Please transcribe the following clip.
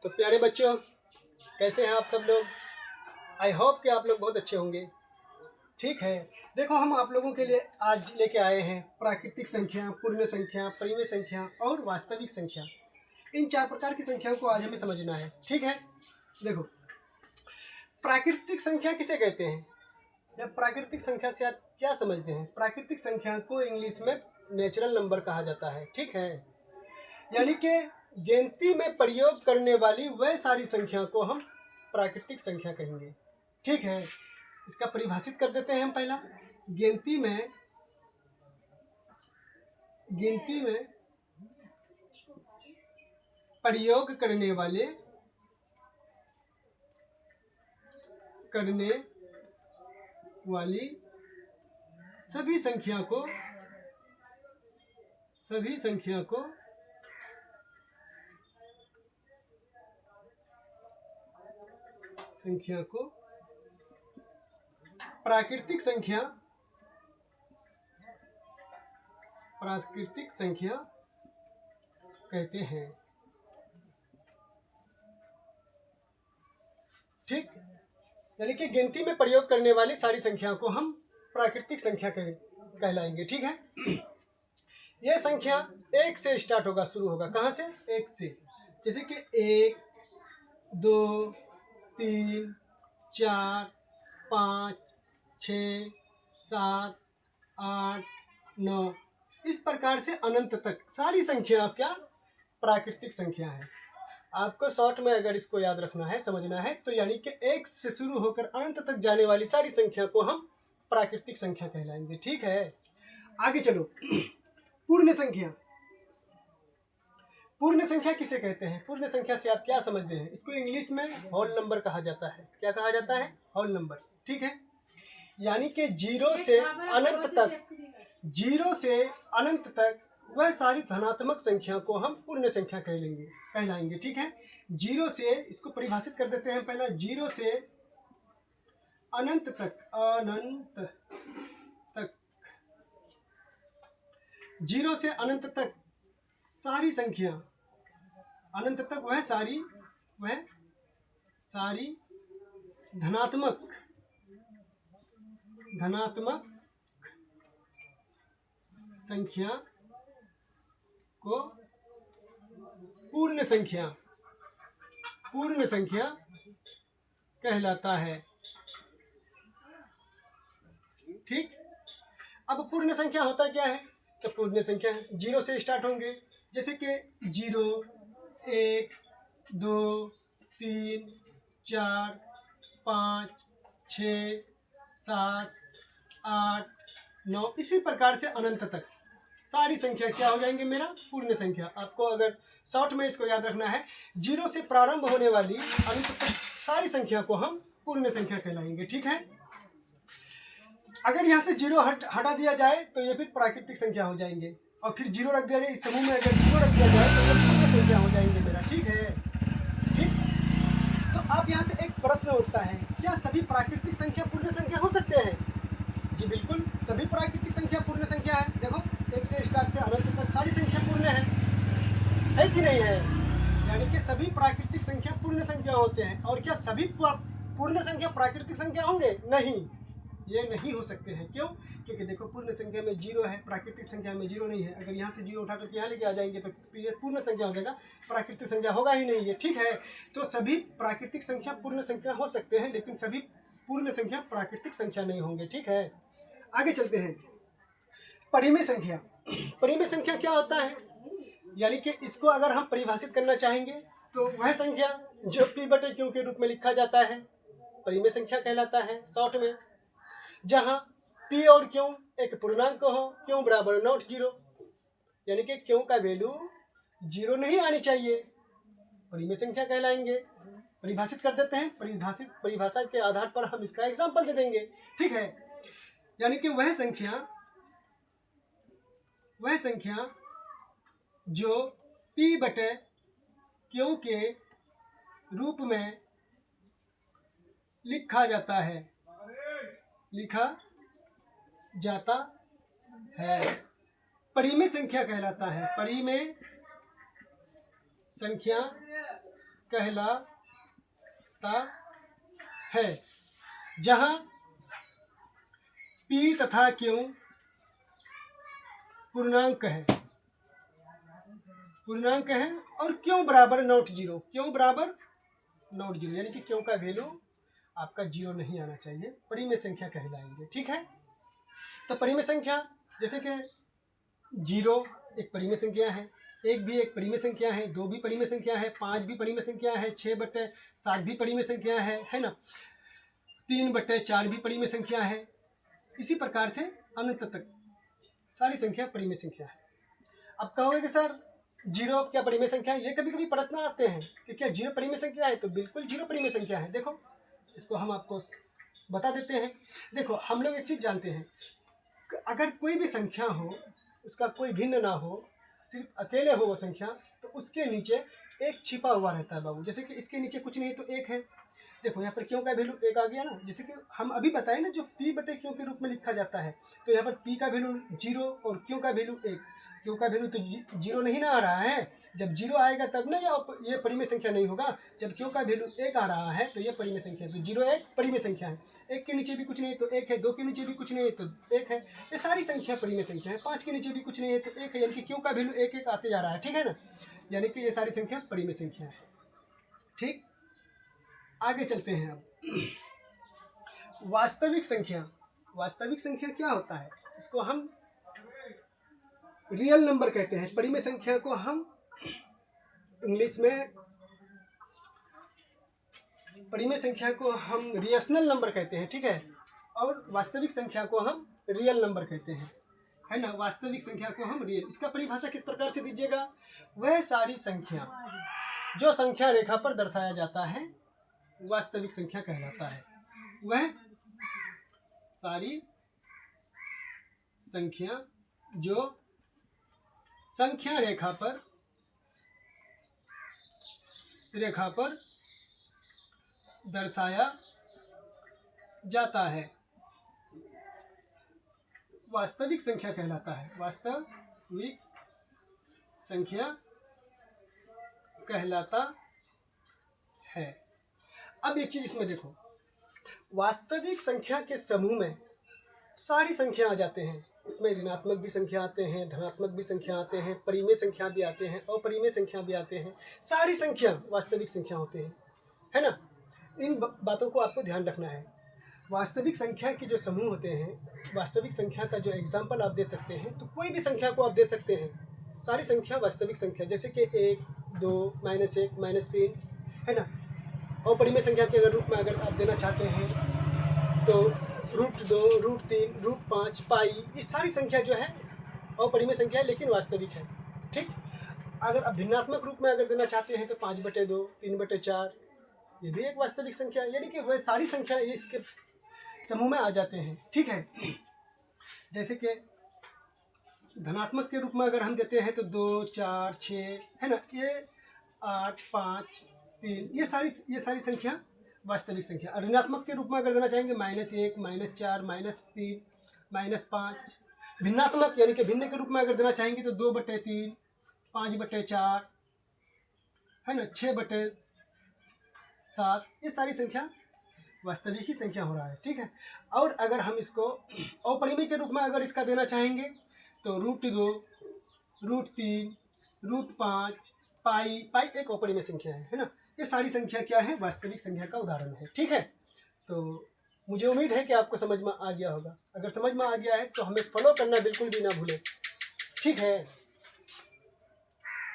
तो प्यारे बच्चों, कैसे हैं आप सब लोग? आई होप कि आप लोग बहुत अच्छे होंगे। ठीक है, देखो हम आप लोगों के लिए आज लेके आए हैं प्राकृतिक संख्या, पूर्ण संख्या, परिमेय संख्या और वास्तविक संख्या। इन 4 प्रकार की संख्याओं को आज हमें समझना है। ठीक है, देखो प्राकृतिक संख्या किसे कहते हैं या प्राकृतिक संख्या से आप क्या समझते हैं? प्राकृतिक संख्या को इंग्लिश में नेचुरल नंबर कहा जाता है। ठीक है, यानी कि गिनती में प्रयोग करने वाली वह सारी संख्या को हम प्राकृतिक संख्या कहेंगे। ठीक है, इसका परिभाषित कर देते हैं हम। पहला, गिनती में प्रयोग करने वाली सभी संख्या को प्राकृतिक संख्या कहते हैं। ठीक, यानी कि गिनती में प्रयोग करने वाली सारी संख्या को हम प्राकृतिक संख्या कहलाएंगे। ठीक है, यह संख्या 1 से स्टार्ट होगा, शुरू होगा। कहाँ से? 1 से। जैसे कि 1, 2, 3, 4, 5, 6, 7, 8, 9, इस प्रकार से अनंत तक सारी संख्या क्या प्राकृतिक संख्या है। आपको शॉर्ट में अगर इसको याद रखना है, समझना है, तो यानी कि 1 से शुरू होकर अनंत तक जाने वाली सारी संख्या को हम प्राकृतिक संख्या कहलाएंगे। ठीक है, आगे चलो। पूर्ण संख्या किसे कहते हैं? पूर्ण संख्या से आप क्या समझते हैं? इसको इंग्लिश में होल नंबर कहा जाता है। क्या कहा जाता है? Whole number. ठीक है, यानी कि 0 से अनंत तक वह सारी धनात्मक संख्या को हम पूर्ण संख्या कहलाएंगे। ठीक है, 0 से, इसको परिभाषित कर देते हैं पहला, 0 से अनंत तक 0 से अनंत तक सारी संख्या, अनंत तक वह सारी धनात्मक संख्या को पूर्ण संख्या कहलाता है। ठीक, अब पूर्ण संख्या होता क्या है? तो पूर्ण संख्या 0 से स्टार्ट होंगे। जैसे कि 0, 1, 2, 3, 4, 5, 6, 7, 8, 9, इसी प्रकार से अनंत तक सारी संख्या क्या हो जाएंगे? मेरा पूर्ण संख्या। आपको अगर शॉर्ट में इसको याद रखना है, 0 से प्रारंभ होने वाली अनंत तक सारी संख्या को हम पूर्ण संख्या कहलाएंगे। ठीक है, अगर यहाँ से 0 हटा दिया जाए तो ये फिर प्राकृतिक संख्या हो जाएंगे, और फिर 0 रख दिया जाए, इस समूह में अगर 0 रख दिया जाए तो ये पूर्ण संख्या हो जाएंगे मेरा। ठीक है, ठीक, तो आप यहाँ से एक प्रश्न उठता है, क्या सभी प्राकृतिक संख्या पूर्ण संख्या हो सकते हैं? जी बिल्कुल, सभी प्राकृतिक संख्या पूर्ण संख्या है। देखो 1 से स्टार्ट से अनंत तक सारी संख्या पूर्ण है कि नहीं है? यानी कि सभी प्राकृतिक संख्या पूर्ण संख्या होते हैं। और क्या सभी पूर्ण संख्या प्राकृतिक संख्या होंगे? नहीं, ये नहीं हो सकते हैं। क्यों? क्योंकि देखो पूर्ण संख्या में 0 है, प्राकृतिक संख्या में 0 नहीं है। अगर यहाँ से 0 उठा करके यहाँ लेके आ जाएंगे तो ये पूर्ण संख्या हो जाएगा, प्राकृतिक संख्या होगा ही नहीं ये। ठीक है, तो सभी प्राकृतिक संख्या पूर्ण संख्या हो सकते हैं, लेकिन सभी पूर्ण संख्या प्राकृतिक संख्या नहीं होंगे। ठीक है, आगे चलते हैं। परिमेय संख्या क्या होता है? यानी कि इसको अगर हम परिभाषित करना चाहेंगे तो वह संख्या जो P/Q के रूप में लिखा जाता है परिमेय संख्या कहलाता है शॉर्ट में, जहां P और Q एक पूर्णांक हो, Q बराबर नॉट 0, यानी कि Q का वैल्यू 0 नहीं आनी चाहिए, परिमेय संख्या कहलाएंगे। परिभाषित कर देते हैं, परिभाषा के आधार पर हम इसका एग्जाम्पल दे देंगे। ठीक है, यानी कि वह संख्या जो P/Q के रूप में लिखा जाता है परिमेय संख्या कहलाता है। परिमेय संख्या कहलाता है, जहाँ p तथा q पूर्णांक है और q बराबर नॉट जीरो, यानी कि q का वैल्यू आपका जीरो नहीं आना चाहिए, परिमेय संख्या कहलाएंगे। ठीक है, तो परिमेय संख्या जैसे कि 0 एक परिमेय संख्या है, 1 भी एक परिमेय संख्या है, 2 भी परिमेय संख्या है, 5 भी परिमेय संख्या है, 6/7 भी परिमेय संख्या है ना, 3/4 भी परिमेय संख्या है। इसी प्रकार से अनंत तक सारी संख्या परिमेय संख्या है। अब कहोगे कि सर 0 क्या परिमेय संख्या है? ये कभी कभी प्रश्न आते हैं कि क्या 0 परिमेय संख्या है? तो बिल्कुल 0 परिमेय संख्या है। देखो इसको हम आपको बता देते हैं। देखो हम लोग एक चीज़ जानते हैं, अगर कोई भी संख्या हो, उसका कोई भिन्न ना हो, सिर्फ अकेले हो वो संख्या, तो उसके नीचे एक छिपा हुआ रहता है बाबू। जैसे कि इसके नीचे कुछ नहीं तो एक है। देखो यहाँ पर क्यों का वैल्यू 1 आ गया ना, जैसे कि हम अभी बताए ना, जो p/q के रूप में लिखा जाता है, तो यहाँ पर p का वैल्यू 0 और q का वैल्यू 1। q का वैल्यू तो 0 नहीं ना आ रहा है, जब 0 आएगा तब ना ये परिमेय संख्या नहीं होगा। जब q का वैल्यू 1 आ रहा है तो ये परिमेय संख्या है। तो 0 एक परिमेय संख्या है, 1 के नीचे भी कुछ नहीं तो 1 है, 2 के नीचे भी कुछ नहीं है तो 1 है। ये सारी संख्या परिमेय संख्या है। 5 के नीचे भी कुछ नहीं है तो 1 है, यानी कि q का वैल्यू 1 आते जा रहा है। ठीक है ना, यानी कि ये सारी संख्या परिमेय संख्या है। ठीक, आगे चलते हैं। अब वास्तविक संख्या क्या होता है? इसको हम रियल नंबर कहते हैं। परिमेय संख्या को हम इंग्लिश में रेशनल नंबर कहते हैं। ठीक है, और वास्तविक संख्या को हम रियल नंबर कहते हैं, है ना। वास्तविक संख्या को हम रियल, इसका परिभाषा किस प्रकार से दीजिएगा? वह सारी संख्या जो संख्या रेखा पर दर्शाया जाता है वास्तविक संख्या कहलाता है। वह सारी संख्या जो संख्या रेखा पर दर्शाया जाता है वास्तविक संख्या कहलाता है। वास्तविक संख्या कहलाता है। अब एक चीज इसमें देखो, वास्तविक संख्या के समूह में सारी संख्या आ जाते हैं। इसमें ऋणात्मक भी संख्या आते हैं, धनात्मक भी संख्या आते हैं, परिमेय संख्या भी आते हैं, अपरिमेय संख्या भी आते हैं। सारी संख्या वास्तविक संख्या होते हैं, है ना। इन बातों को आपको ध्यान रखना है। वास्तविक संख्या के जो समूह होते हैं, वास्तविक संख्या का जो एग्जाम्पल आप दे सकते हैं, तो कोई भी संख्या को आप दे सकते हैं। सारी संख्या वास्तविक संख्या, जैसे कि 1, 2, -1, -3, है ना। और परिमेय संख्या के अगर रूप में अगर आप देना चाहते हैं तो √2, √3, √5, पाई, ये सारी संख्या जो है अपरिमेय संख्या है लेकिन वास्तविक है। ठीक, अगर आप भिन्नात्मक रूप में अगर देना चाहते हैं तो 5/2, 3/4, ये भी एक वास्तविक संख्या, यानी कि वह सारी संख्या इसके समूह में आ जाते हैं। ठीक है, जैसे कि धनात्मक के रूप में अगर हम देते हैं तो 2, 4, 6, है ना, ये 8, 5, 3, ये सारी संख्या वास्तविक संख्या। ऋणात्मक के रूप में अगर देना चाहेंगे -1, -4, -3, -5। भिन्नात्मक यानी कि भिन्न के रूप में अगर देना चाहेंगे तो 2/3, 5/4, है ना, 6/7। ये सारी संख्या वास्तविक ही संख्या हो रहा है। ठीक है, और अगर हम इसको अपरिमेय के रूप में अगर इसका देना चाहेंगे तो √2, √3, √5, पाई एक अपरिमेय संख्या है ना। ये सारी संख्या क्या है? वास्तविक संख्या का उदाहरण है। ठीक है, तो मुझे उम्मीद है कि आपको समझ में आ गया होगा। अगर समझ में आ गया है तो हमें फॉलो करना बिल्कुल भी ना भूलें। ठीक है।